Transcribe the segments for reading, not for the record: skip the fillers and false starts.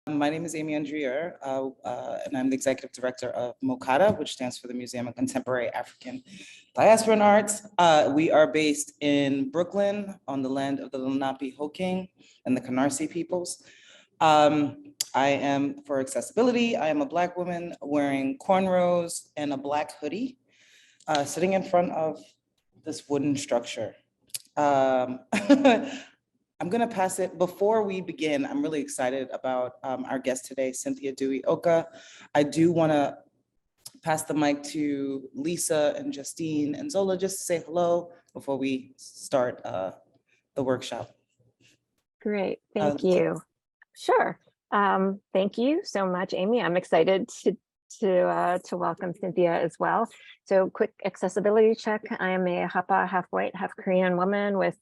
My name is Amy Andrier, and I'm the executive director of MoCADA, which stands for the Museum of Contemporary African Diaspora and Arts. We are based in Brooklyn on the land of the Lenape Hoking and the Canarsie peoples. I am, for accessibility, I am a Black woman wearing cornrows and a black hoodie, sitting in front of this wooden structure. I'm going to pass it. Before we begin, I'm really excited about our guest today, Cynthia Dewi Oka. I do want to pass the mic to Lisa and Justine and Zola just to say hello before we start the workshop. Great, thank you. Sure. Thank you so much, Amy. I'm excited to welcome Cynthia as well. So quick accessibility check. I am a Hapa, half white, half Korean woman with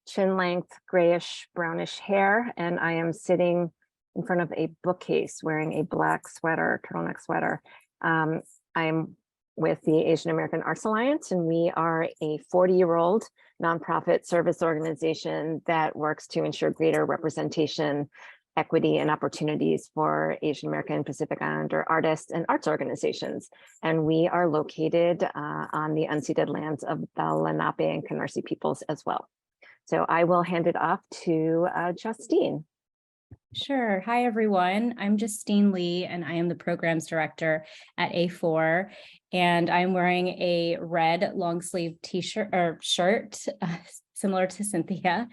chin length, grayish, brownish hair, and I am sitting in front of a bookcase wearing a black sweater, turtleneck sweater. I'm with the Asian American Arts Alliance, and we are a 40-year-old nonprofit service organization that works to ensure greater representation, equity, and opportunities for Asian American Pacific Islander artists and arts organizations. And we are located on the unceded lands of the Lenape and Canarsie peoples as well. So I will hand it off to Justine. Sure. Hi, everyone. I'm Justine Lee, and I am the programs director at A4. And I'm wearing a red long sleeve t-shirt or shirt, similar to Cynthia.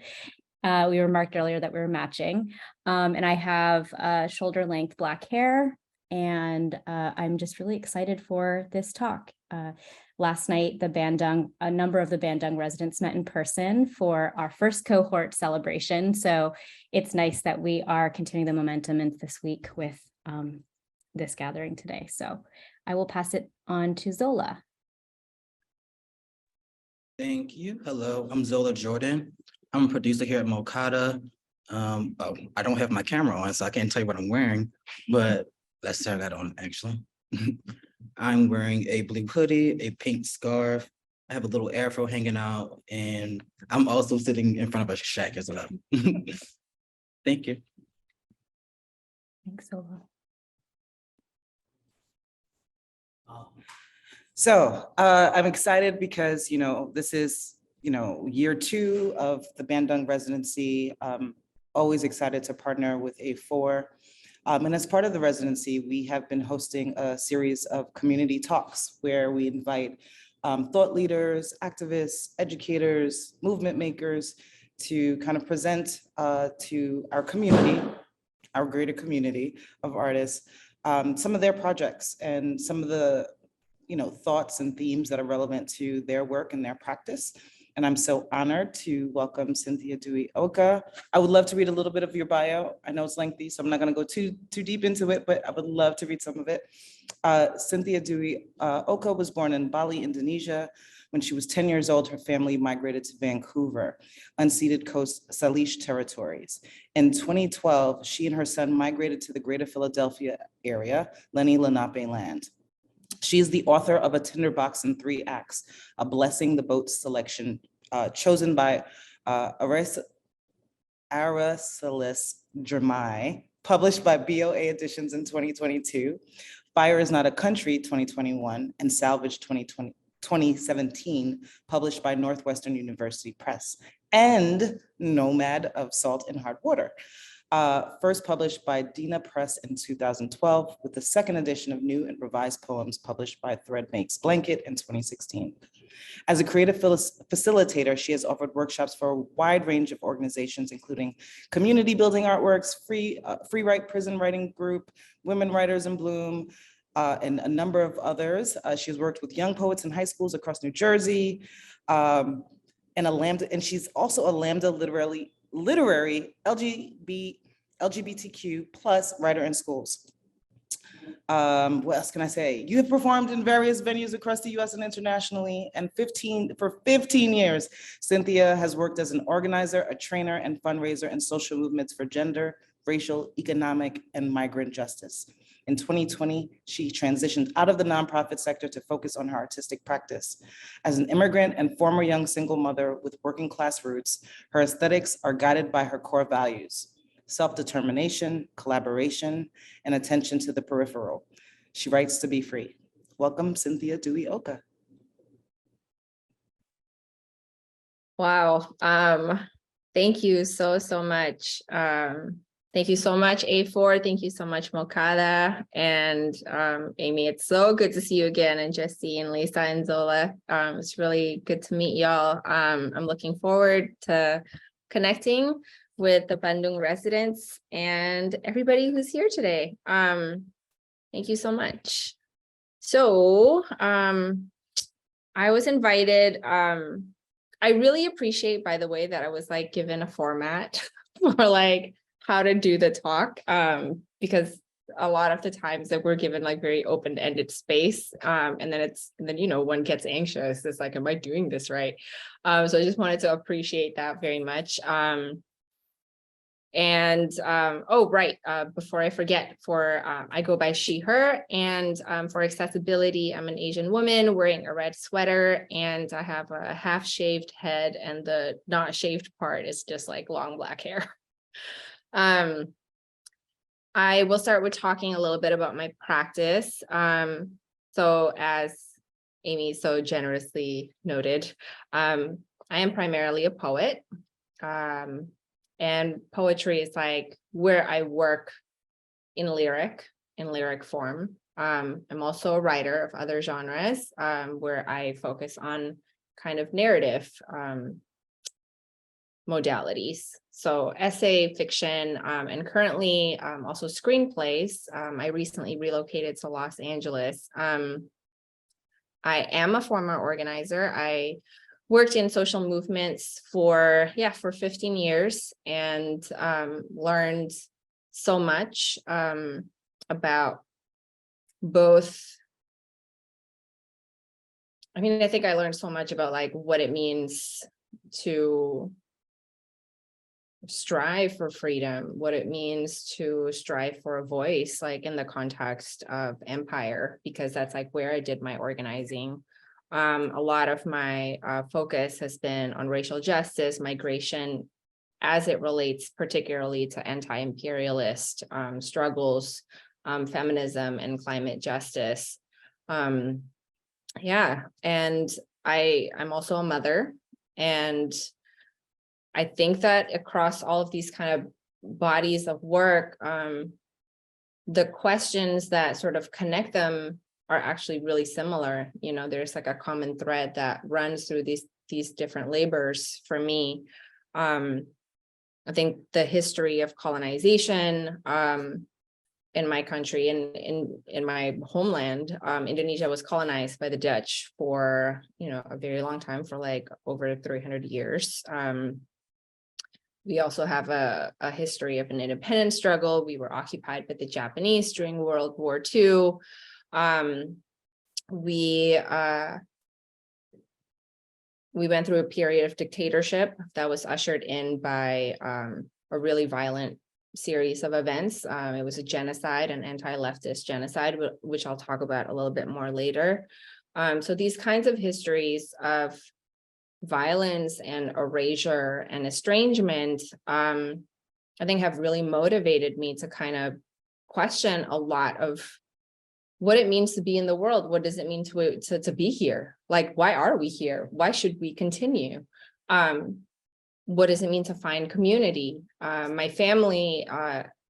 We remarked earlier that we were matching. And I have shoulder length black hair. And I'm just really excited for this talk. Last night, a number of the Bandung residents met in person for our first cohort celebration. So it's nice that we are continuing the momentum into this week with this gathering today. So I will pass it on to Zola. Thank you. Hello, I'm Zola Jordan. I'm a producer here at MoCADA. I don't have my camera on, so I can't tell you what I'm wearing, but let's turn that on actually. I'm wearing a blue hoodie, a pink scarf. I have a little afro hanging out, and I'm also sitting in front of a shack as well. Thank you. Thanks, Zola. So I'm excited because, this is, year 2 of the Bandung residency. Always excited to partner with A4. And as part of the residency, we have been hosting a series of community talks where we invite thought leaders, activists, educators, movement makers to kind of present to our community, our greater community of artists, some of their projects and some of the thoughts and themes that are relevant to their work and their practice. And I'm so honored to welcome Cynthia Dewi Oka. I would love to read a little bit of your bio. I know it's lengthy, so I'm not gonna go too deep into it, but I would love to read some of it. Cynthia Dewi Oka was born in Bali, Indonesia. When she was 10 years old, her family migrated to Vancouver, Unceded Coast Salish Territories. In 2012, she and her son migrated to the greater Philadelphia area, Lenni Lenape Land. She is the author of A Tinderbox in 3 Acts, a Blessing the Boat selection chosen by Aracelis Girmay, published by BOA Editions in 2022, Fire is Not a Country 2021, and Salvage 2017, published by Northwestern University Press, and Nomad of Salt and Hard Water. First published by Dinah Press in 2012, with the second edition of new and revised poems published by Thread Makes Blanket in 2016. As a creative facilitator, she has offered workshops for a wide range of organizations, including community building artworks, Free Write Prison Writing Group, Women Writers in Bloom, and a number of others. She has worked with young poets in high schools across New Jersey, and she's also a Lambda literary LGBTQ plus writer in schools. What else can I say? You have performed in various venues across the US and internationally, and for 15 years, Cynthia has worked as an organizer, a trainer, and fundraiser in social movements for gender, racial, economic, and migrant justice. In 2020, she transitioned out of the nonprofit sector to focus on her artistic practice. As an immigrant and former young single mother with working class roots, her aesthetics are guided by her core values: self-determination, collaboration, and attention to the peripheral. She writes to be free. Welcome, Cynthia Dewi Oka. Wow. Thank you so much. Thank you so much, A4. Thank you so much, MoCADA. And Amy, it's so good to see you again, and Jesse and Lisa and Zola. It's really good to meet y'all. I'm looking forward to connecting with the Bandung residents and everybody who's here today. Thank you so much. So I was invited. I really appreciate, by the way, that I was like given a format for like how to do the talk, because a lot of the times that we're given like very open-ended space, and then you know, one gets anxious. It's like, am I doing this right? So I just wanted to appreciate that very much. Oh, right, before I forget, I go by she, her, and for accessibility, I'm an Asian woman wearing a red sweater, and I have a half-shaved head, and the not shaved part is just like long black hair. I will start with talking a little bit about my practice. So as Amy so generously noted, I am primarily a poet. And poetry is like where I work in lyric form. I'm also a writer of other genres, where I focus on kind of narrative modalities. So essay, fiction, and currently also screenplays. I recently relocated to Los Angeles. I am a former organizer. I worked in social movements for 15 years and learned so much about both. I mean, I think I learned so much about like what it means to strive for freedom, what it means to strive for a voice, like in the context of empire, because that's like where I did my organizing. A lot of my focus has been on racial justice, migration, as it relates particularly to anti-imperialist struggles, feminism, and climate justice. And I'm also a mother, and I think that across all of these kind of bodies of work, the questions that sort of connect them are actually really similar. You know, there's like a common thread that runs through these different labors for me. I think the history of colonization in my country, in my homeland, Indonesia was colonized by the Dutch for, you know, a very long time, for like over 300 years. We also have a history of an independence struggle. We were occupied by the Japanese during World War II. We went through a period of dictatorship that was ushered in by a really violent series of events. It was a genocide, an anti-leftist genocide, which I'll talk about a little bit more later. So these kinds of histories of violence and erasure and estrangement, I think have really motivated me to kind of question a lot of what it means to be in the world. What does it mean to be here? Like, why are we here? Why should we continue? What does it mean to find community? My family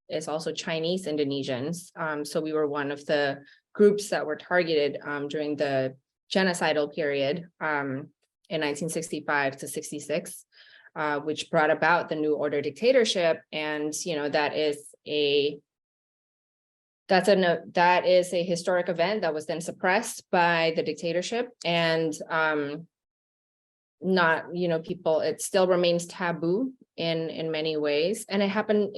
is also Chinese Indonesians. So we were one of the groups that were targeted during the genocidal period in 1965 to 66, which brought about the New Order dictatorship. And, you know, that is a historic event that was then suppressed by the dictatorship. And it still remains taboo in many ways. And it happened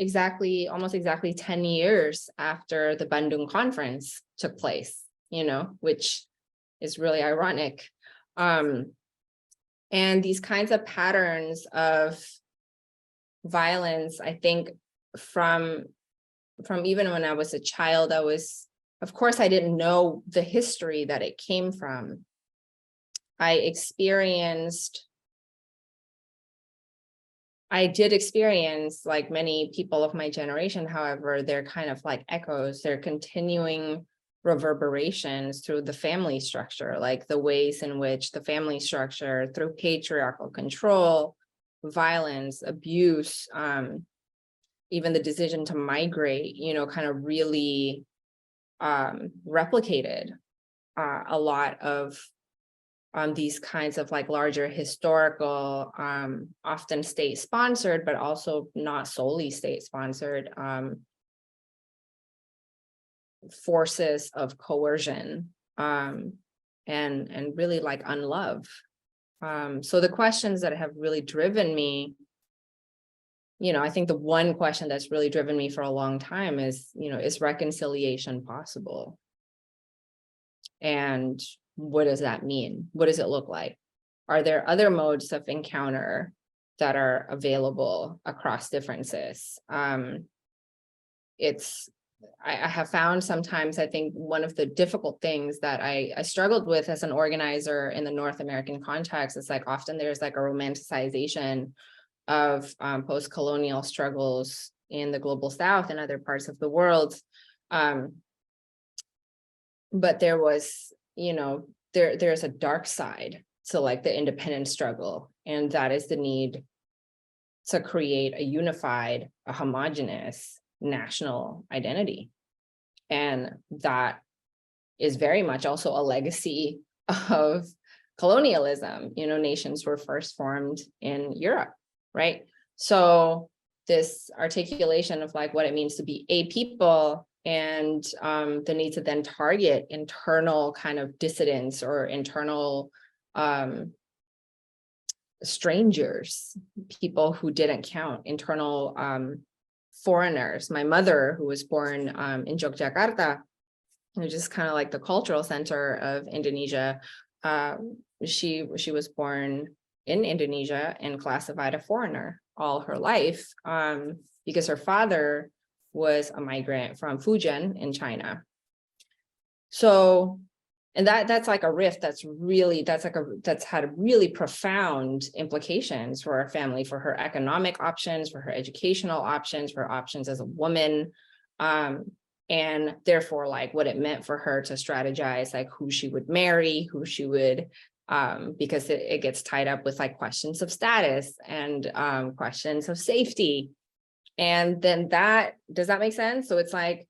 almost exactly 10 years after the Bandung conference took place, you know, which is really ironic. And these kinds of patterns of violence, I think from even when I was a child, of course, I didn't know the history that it came from. I experienced I did experience, like many people of my generation, however, they're kind of like echoes, they're continuing reverberations through the family structure, like the ways in which the family structure through patriarchal control, violence, abuse, even the decision to migrate, kind of really replicated a lot of these kinds of like larger historical, often state sponsored, but also not solely state sponsored forces of coercion and really like unlove. So the questions that have really driven me, I think the one question that's really driven me for a long time is, is reconciliation possible? And what does that mean? What does it look like? Are there other modes of encounter that are available across differences? I have found sometimes, I think one of the difficult things that I struggled with as an organizer in the North American context is like often there's like a romanticization of post-colonial struggles in the global South and other parts of the world. But there was, there's a dark side to like the independence struggle, and that is the need to create a unified, a homogeneous national identity. And that is very much also a legacy of colonialism. Nations were first formed in Europe, right? So this articulation of like what it means to be a people and the need to then target internal kind of dissidents or internal strangers, people who didn't count, internal foreigners. My mother, who was born in Yogyakarta, which is kind of like the cultural center of Indonesia, she was born in Indonesia and classified a foreigner all her life because her father was a migrant from Fujian in China. So, and that's like a rift that's had really profound implications for our family, for her economic options, for her educational options, for options as a woman, and therefore like what it meant for her to strategize like who she would marry, who she would, because it gets tied up with like questions of status and questions of safety. And then does that make sense? So it's like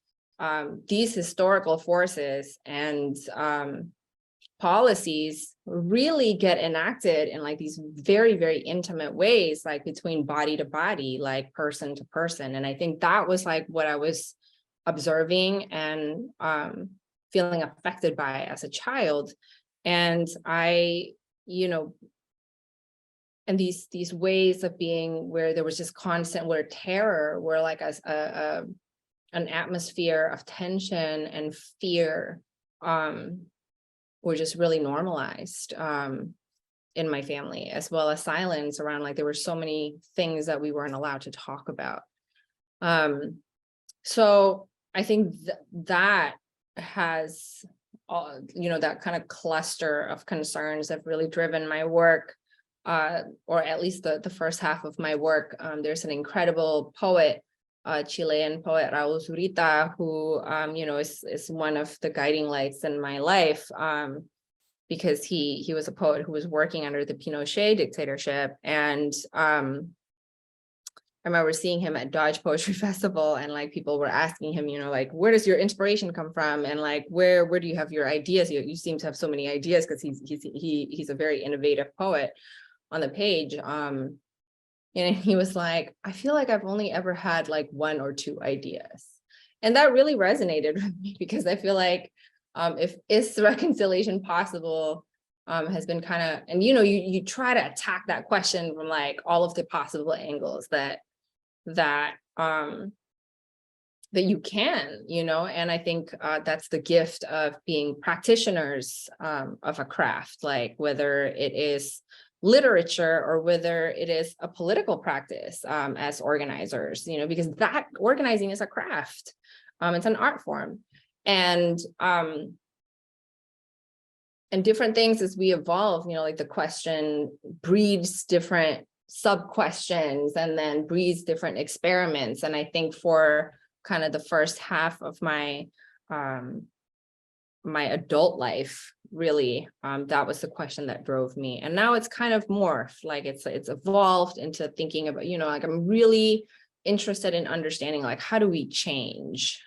these historical forces and policies really get enacted in like these very, very intimate ways, like between body to body, like person to person. And I think that was like what I was observing and feeling affected by as a child. And and these ways of being where there was just constant, where terror, where like an atmosphere of tension and fear were just really normalized in my family, as well as silence around like there were so many things that we weren't allowed to talk about. So I think that has, that kind of cluster of concerns have really driven my work. Or at least the first half of my work. There's an incredible poet, Chilean poet Raul Zurita, who is one of the guiding lights in my life, because he was a poet who was working under the Pinochet dictatorship. And I remember seeing him at Dodge Poetry Festival, and like people were asking him, like, where does your inspiration come from, and like where do you have your ideas? You seem to have so many ideas, because he's a very innovative poet on the page. And he was like, I feel like I've only ever had like one or two ideas. And that really resonated with me, because I feel like if is reconciliation possible has been kind of, and you try to attack that question from like all of the possible angles that you can, and I think that's the gift of being practitioners of a craft, like whether it is literature or whether it is a political practice as organizers, because that organizing is a craft. It's an art form. And different things as we evolve, like the question breeds different sub questions and then breeds different experiments. And I think for kind of the first half of my my adult life, really, that was the question that drove me. And now it's kind of morphed, like it's evolved into thinking about, you know, like I'm really interested in understanding, like, how do we change?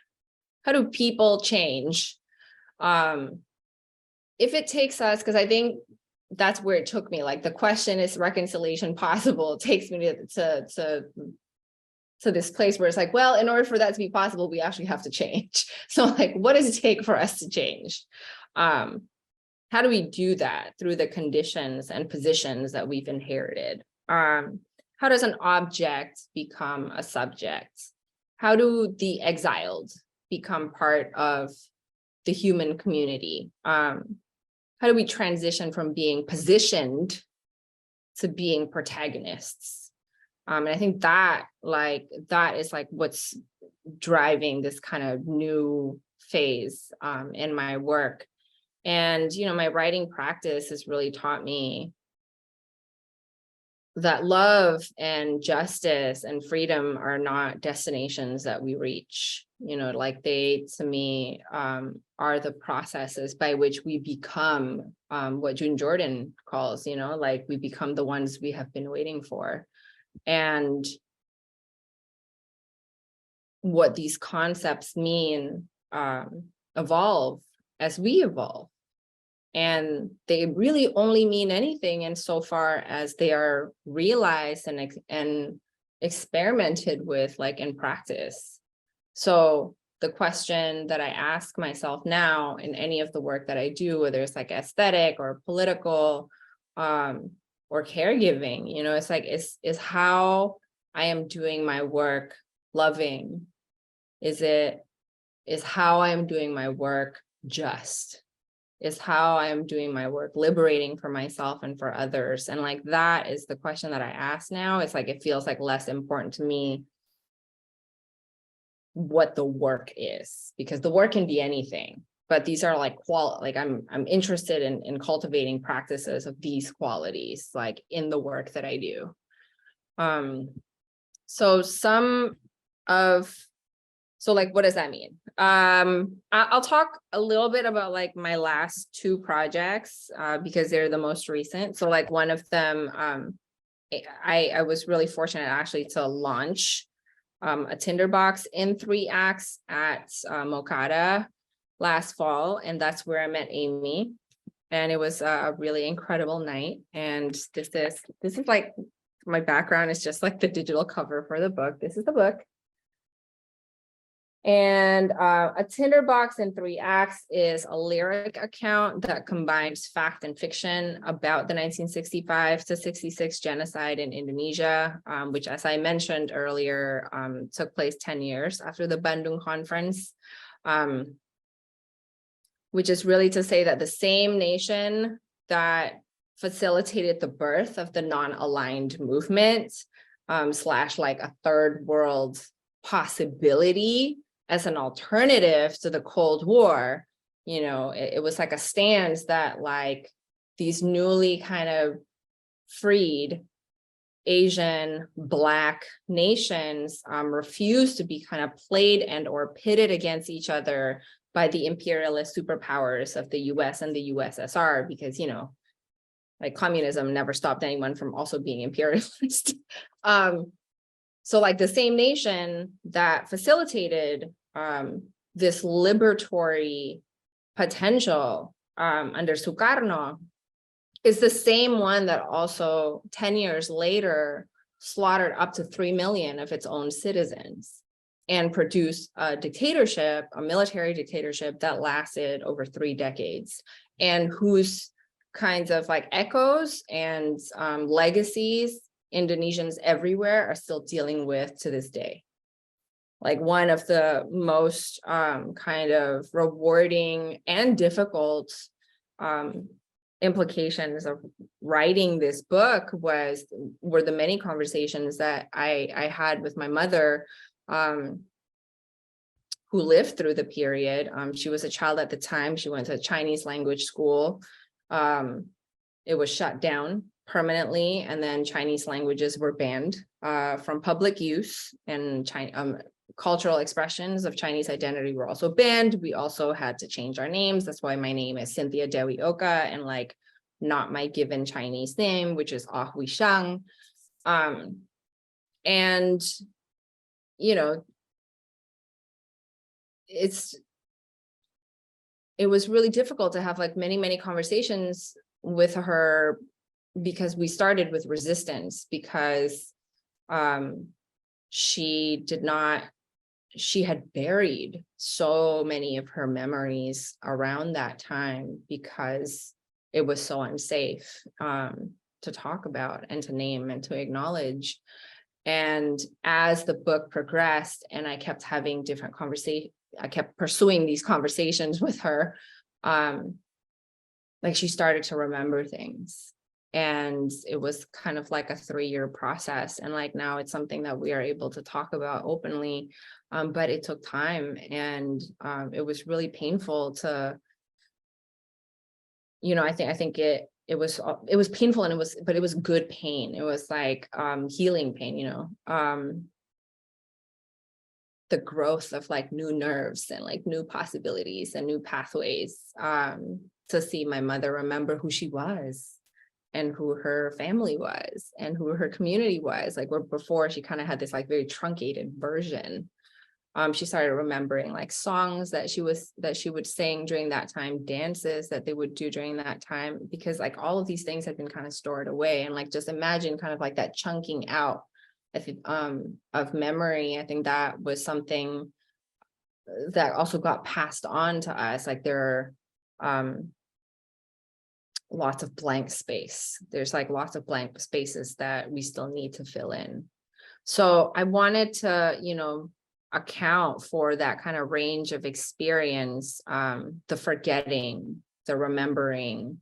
How do people change? If it takes us, because I think that's where it took me, like the question, is reconciliation possible? It takes me to this place where it's like, well, in order for that to be possible, we actually have to change. So like, what does it take for us to change? How do we do that through the conditions and positions that we've inherited? How does an object become a subject? How do the exiled become part of the human community? How do we transition from being positioned to being protagonists? And I think that is like what's driving this kind of new phase in my work. And, you know, my writing practice has really taught me that love and justice and freedom are not destinations that we reach. You know, like they, to me, are the processes by which we become what June Jordan calls, you know, like we become the ones we have been waiting for. And what these concepts mean evolve as we evolve. And they really only mean anything insofar as they are realized and experimented with, like in practice. So the question that I ask myself now in any of the work that I do, whether it's like aesthetic or political or caregiving, you know, it's like, is how I am doing my work loving? Is how I am doing my work just? Is how I am doing my work liberating for myself and for others? And like, that is the question that I ask now. It's like, it feels like less important to me what the work is, because the work can be anything, but these are like I'm interested in cultivating practices of these qualities, like in the work that I do. So like, what does that mean? I'll talk a little bit about like my last two projects because they're the most recent. So like one of them, I was really fortunate actually to launch A Tinderbox in 3 acts at MoCADA last fall, and that's where I met Amy, and it was a really incredible night. And this is like, my background is just like the digital cover for the book. This is the book. And A Tinderbox in 3 acts is a lyric account that combines fact and fiction about the 1965 to 66 genocide in Indonesia, which, as I mentioned earlier, took place 10 years after the Bandung conference, which is really to say that the same nation that facilitated the birth of the non-aligned movement, slash like a third world possibility as an alternative to the Cold War, you know, it was like a stance that like these newly kind of freed Asian Black nations refused to be kind of played and or pitted against each other by the imperialist superpowers of the US and the USSR, because, you know, like communism never stopped anyone from also being imperialist. So like the same nation that facilitated this liberatory potential under Sukarno is the same one that also 10 years later slaughtered up to 3 million of its own citizens and produced a dictatorship, a military dictatorship that lasted over 3 decades, and whose kinds of like echoes and legacies Indonesians everywhere are still dealing with to this day. Like one of the most kind of rewarding and difficult implications of writing this book were the many conversations that I had with my mother, who lived through the period. She was a child at the time. She went to a Chinese language school. It was shut down permanently, and then Chinese languages were banned from public use, and cultural expressions of Chinese identity were also banned. We also had to change our names. That's why my name is Cynthia Dewi Oka, and like not my given Chinese name, which is Ah Hui Shang. And you know, it was really difficult to have like many conversations with her, because we started with resistance, because she had buried so many of her memories around that time, because it was so unsafe to talk about and to name and to acknowledge. And as the book progressed and I kept having different conversations, I kept pursuing these conversations with her, like she started to remember things. And it was kind of like a 3-year process. And like now it's something that we are able to talk about openly. But it took time, and it was really painful to, you know, I think it was painful, and but it was good pain. It was like healing pain, you know, the growth of like new nerves and like new possibilities and new pathways, to see my mother remember who she was and who her family was and who her community was. Like, where before she kind of had this like very truncated version. She started remembering like songs that she would sing during that time, dances that they would do during that time, because like all of these things had been kind of stored away. And like, just imagine kind of like that chunking out of memory. I think that was something that also got passed on to us. Like there are lots of blank space. There's like lots of blank spaces that we still need to fill in. So I wanted to, you know, account for that kind of range of experience, the forgetting, the remembering,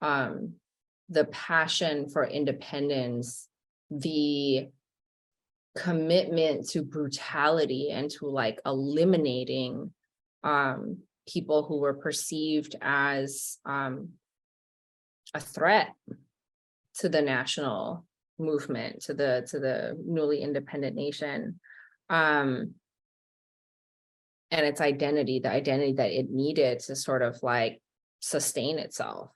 the passion for independence, the commitment to brutality and to like eliminating people who were perceived as a threat to the national movement, to the newly independent nation, and its identity, the identity that it needed to sort of like sustain itself.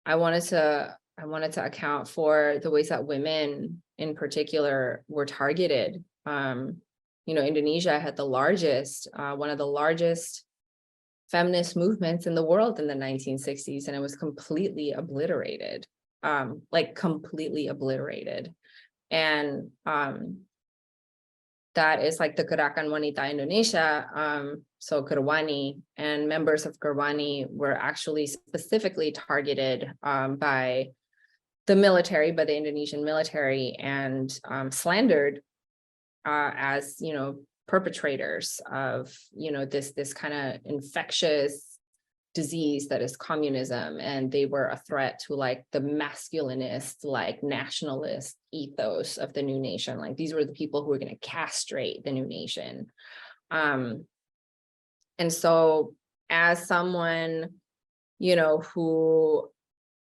I wanted to account for the ways that women in particular were targeted. You know, Indonesia had one of the largest feminist movements in the world in the 1960s, and it was completely obliterated, like completely obliterated. And that is like the Gerakan Wanita Indonesia, so Gerwani, and members of Gerwani were actually specifically targeted by the military, by the Indonesian military, and slandered as, you know, perpetrators of, you know, this kind of infectious disease that is communism. And they were a threat to like the masculinist, like nationalist ethos of the new nation. Like these were the people who were going to castrate the new nation. And so as someone, you know, who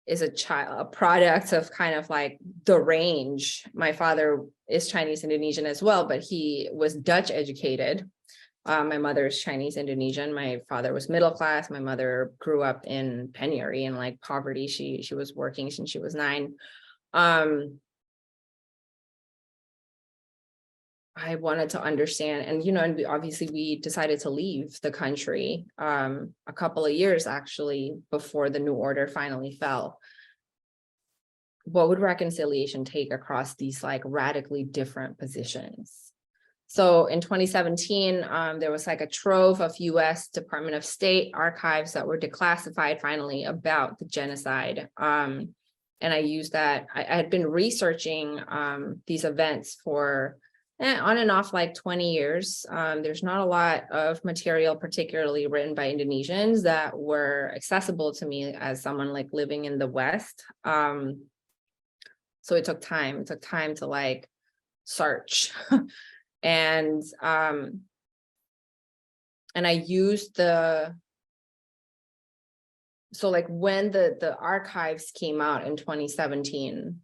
is a product of kind of like the range, my father is Chinese Indonesian as well, but he was Dutch educated. My mother is Chinese Indonesian. My father was middle class. My mother grew up in penury and like poverty. She was working since she was 9. I wanted to understand, and you know, and obviously we decided to leave the country a couple of years actually before the new order finally fell. What would reconciliation take across these like radically different positions? So in 2017, there was like a trove of US Department of State archives that were declassified finally about the genocide. And I used that. I had been researching these events for on and off like 20 years. There's not a lot of material, particularly written by Indonesians, that were accessible to me as someone like living in the West. So it took time. It took time to like search. And I used the so like when the archives came out in 2017,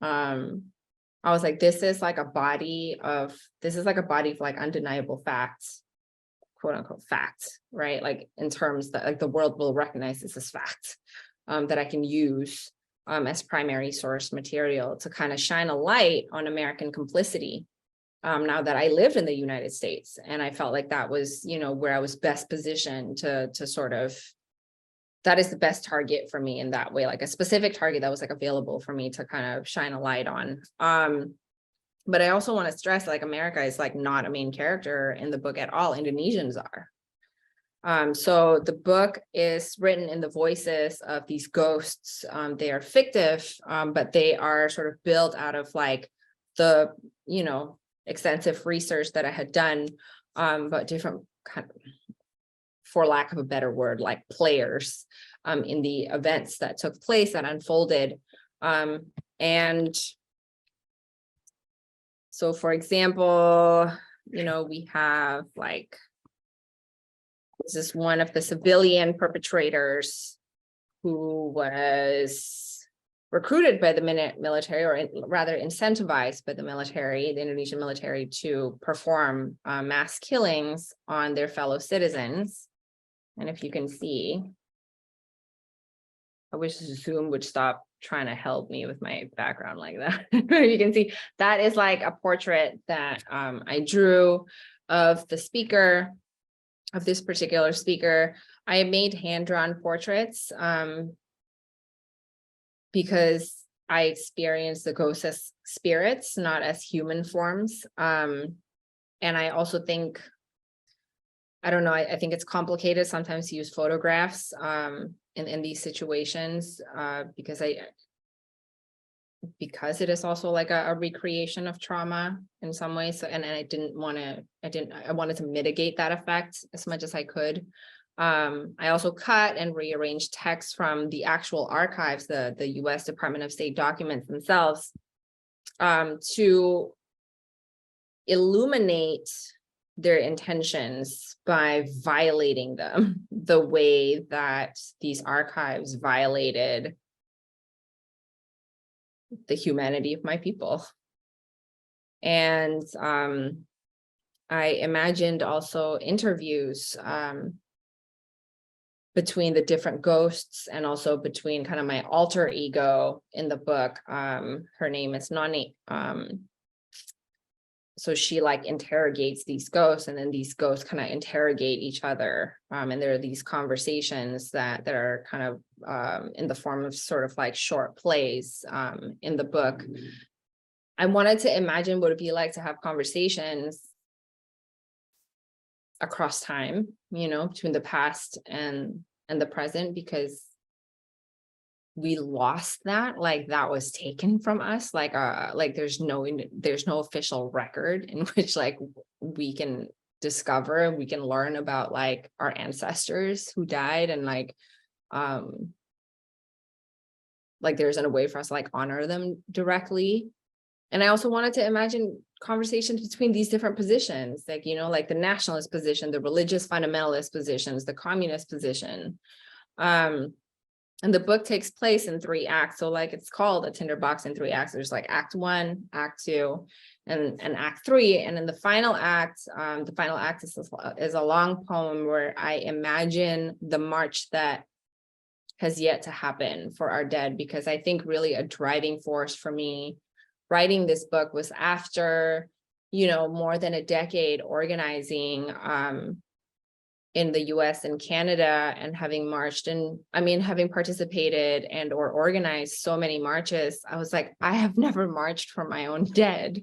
I was like, this is like a body of like undeniable facts, quote unquote facts, right? Like in terms that like the world will recognize this as fact, that I can use as primary source material to kind of shine a light on American complicity. Now that I lived in the United States, and I felt like that was, you know, where I was best positioned to sort of, that is the best target for me in that way, like a specific target that was like available for me to kind of shine a light on. But I also want to stress, like, America is like not a main character in the book at all. Indonesians are. So the book is written in the voices of these ghosts. They are fictive, but they are sort of built out of like the, you know, extensive research that I had done, but different kind of, for lack of a better word, like players in the events that took place, that unfolded. And so, for example, you know, we have like, this is one of the civilian perpetrators who was recruited by the military, or rather incentivized by the military, the Indonesian military, to perform mass killings on their fellow citizens. And if you can see, I wish Zoom would stop trying to help me with my background like that. You can see that is like a portrait that I drew of the speaker, of this particular speaker. I made hand-drawn portraits because I experienced the ghosts as spirits, not as human forms. And I also think, I don't know, I think it's complicated sometimes to use photographs in these situations because it is also like a recreation of trauma in some ways. So, and I wanted to mitigate that effect as much as I could. I also cut and rearranged text from the actual archives, the US Department of State documents themselves, to illuminate their intentions by violating them the way that these archives violated the humanity of my people. And I imagined also interviews between the different ghosts, and also between kind of my alter ego in the book. Her name is Noni. So she like interrogates these ghosts, and then these ghosts kind of interrogate each other. And there are these conversations that are kind of in the form of sort of like short plays in the book. I wanted to imagine what it'd be like to have conversations across time, you know, between the past and the present, because we lost that, like that was taken from us, like there's no official record in which like we can discover, we can learn about like our ancestors who died, and like there isn't a way for us to like honor them directly. And I also wanted to imagine conversations between these different positions, like, you know, like the nationalist position, the religious fundamentalist positions, the communist position. And the book takes place in 3 acts. So like it's called A Tinderbox in 3 acts. There's like Act 1, Act 2, and Act 3. And in the final act is a long poem where I imagine the march that has yet to happen for our dead, because I think really a driving force for me writing this book was after, you know, more than a decade organizing in the US and Canada, and having marched, and I mean, having participated and or organized so many marches, I was like, I have never marched for my own dead.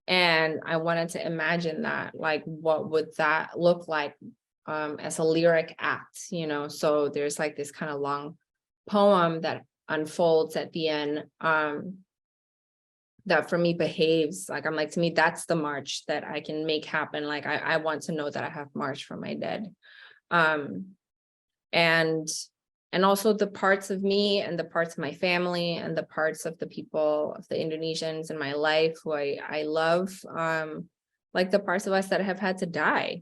And I wanted to imagine that, like, what would that look like as a lyric act, you know? So there's like this kind of long poem that unfolds at the end, that for me behaves like, I'm like, to me, that's the march that I can make happen. Like, I want to know that I have marched for my dead. And also the parts of me and the parts of my family and the parts of the people, of the Indonesians in my life who I love, like the parts of us that have had to die,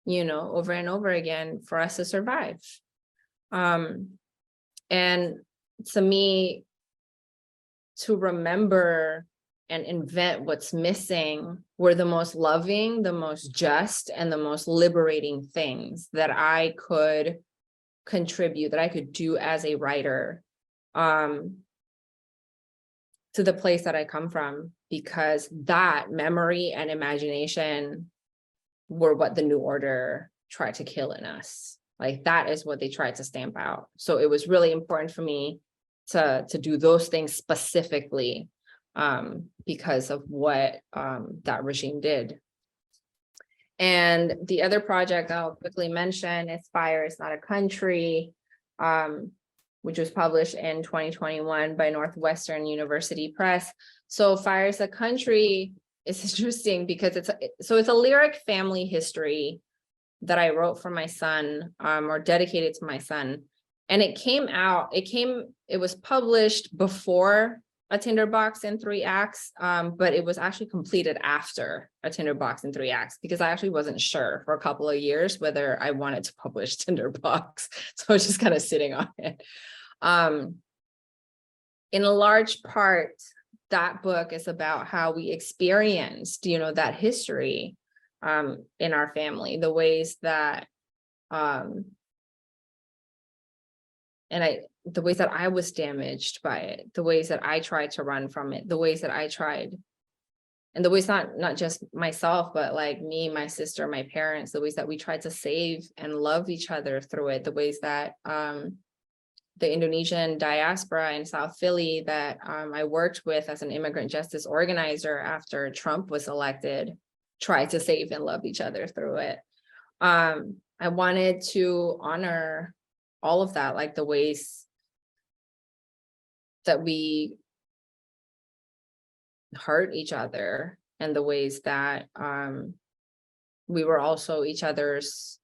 you know, over and over again for us to survive. And to me, to remember and invent what's missing were the most loving, the most just, and the most liberating things that I could contribute, that I could do as a writer, to the place that I come from, because that memory and imagination were what the New Order tried to kill in us. Like, that is what they tried to stamp out. So it was really important for me to do those things specifically, because of what that regime did. And the other project I'll quickly mention is Fire is Not a Country, which was published in 2021 by Northwestern University Press. So Fire is a Country is interesting because it's a lyric family history that I wrote for my son, or dedicated to my son. And it was published before A Tinderbox in 3 acts, but it was actually completed after A Tinderbox in 3 acts, because I actually wasn't sure for a couple of years whether I wanted to publish Tinderbox. So I was just kind of sitting on it. In a large part, that book is about how we experienced, that history in our family, the ways that the ways that I was damaged by it, the ways that I tried to run from it, the ways that I tried, and the ways not just myself, but like me, my sister, my parents, the ways that we tried to save and love each other through it, the ways that the Indonesian diaspora in South Philly that I worked with as an immigrant justice organizer after Trump was elected, tried to save and love each other through it. I wanted to honor all of that, like the ways that we hurt each other and the ways that we were also each other's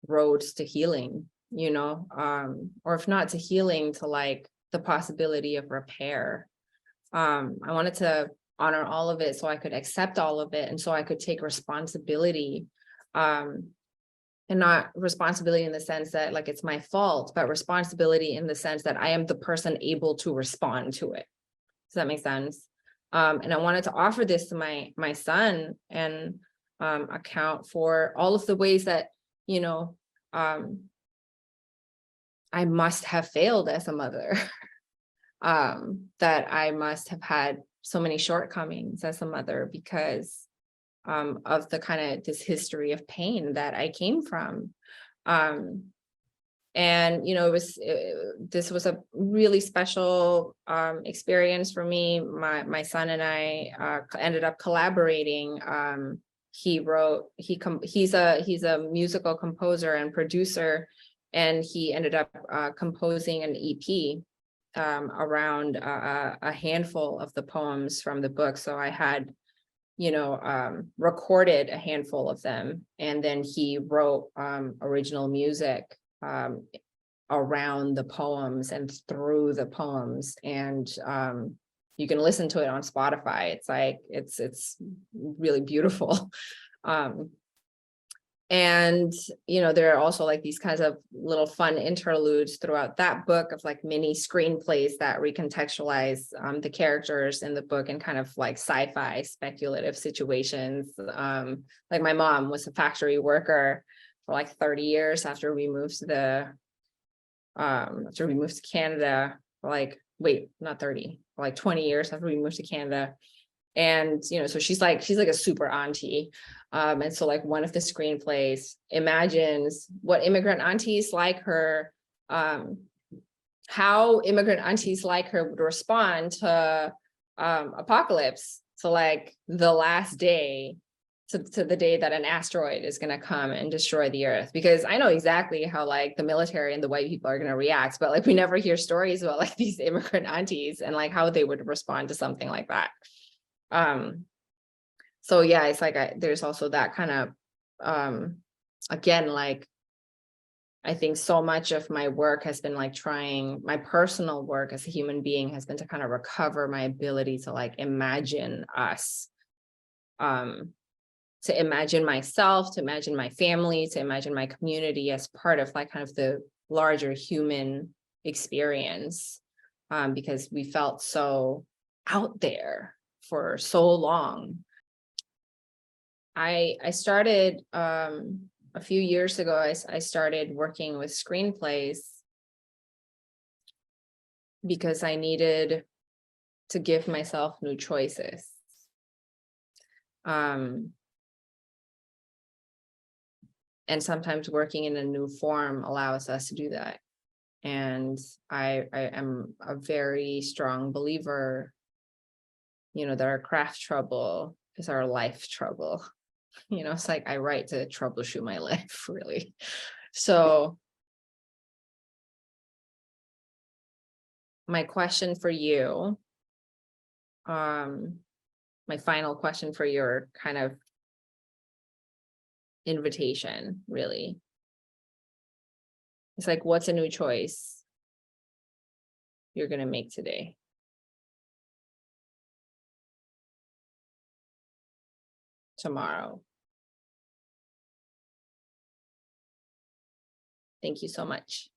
roads to healing, or if not to healing, to like the possibility of repair. I wanted to honor all of it so I could accept all of it, and so I could take responsibility, and not responsibility in the sense that like it's my fault, but responsibility in the sense that I am the person able to respond to it. Does that make sense? And I wanted to offer this to my son and account for all of the ways that I must have failed as a mother, that I must have had so many shortcomings as a mother because of the kind of this history of pain that I came from. And, this was a really special experience for me. My son and I ended up collaborating. He's a musical composer and producer, and he ended up composing an EP around a handful of the poems from the book. So I had recorded a handful of them, and then he wrote original music around the poems and through the poems, and you can listen to it on Spotify. It's like it's really beautiful. And there are also like these kinds of little fun interludes throughout that book of like mini screenplays that recontextualize the characters in the book in kind of like sci-fi speculative situations. Like my mom was a factory worker for like 30 years after we moved to Canada. Not 30, for like 20 years after we moved to Canada. And, so she's like a super auntie. And so like one of the screenplays imagines what immigrant aunties like her, how immigrant aunties like her would respond to apocalypse. So like the last day to the day that an asteroid is going to come and destroy the earth, because I know exactly how like the military and the white people are going to react, but like we never hear stories about like these immigrant aunties and like how they would respond to something like that. So yeah, it's like there's also that kind of again, like I think so much of my work has been like my personal work as a human being has been to kind of recover my ability to like imagine us to imagine myself, to imagine my family, to imagine my community as part of like kind of the larger human experience, because we felt so out there for so long. I started a few years ago, I started working with screenplays because I needed to give myself new choices. And sometimes working in a new form allows us to do that. And I am a very strong believer, that our craft trouble is our life trouble. It's like I write to troubleshoot my life, really. So my question for you, my final question for your kind of invitation, really, it's like, what's a new choice you're going to make today? Tomorrow. Thank you so much.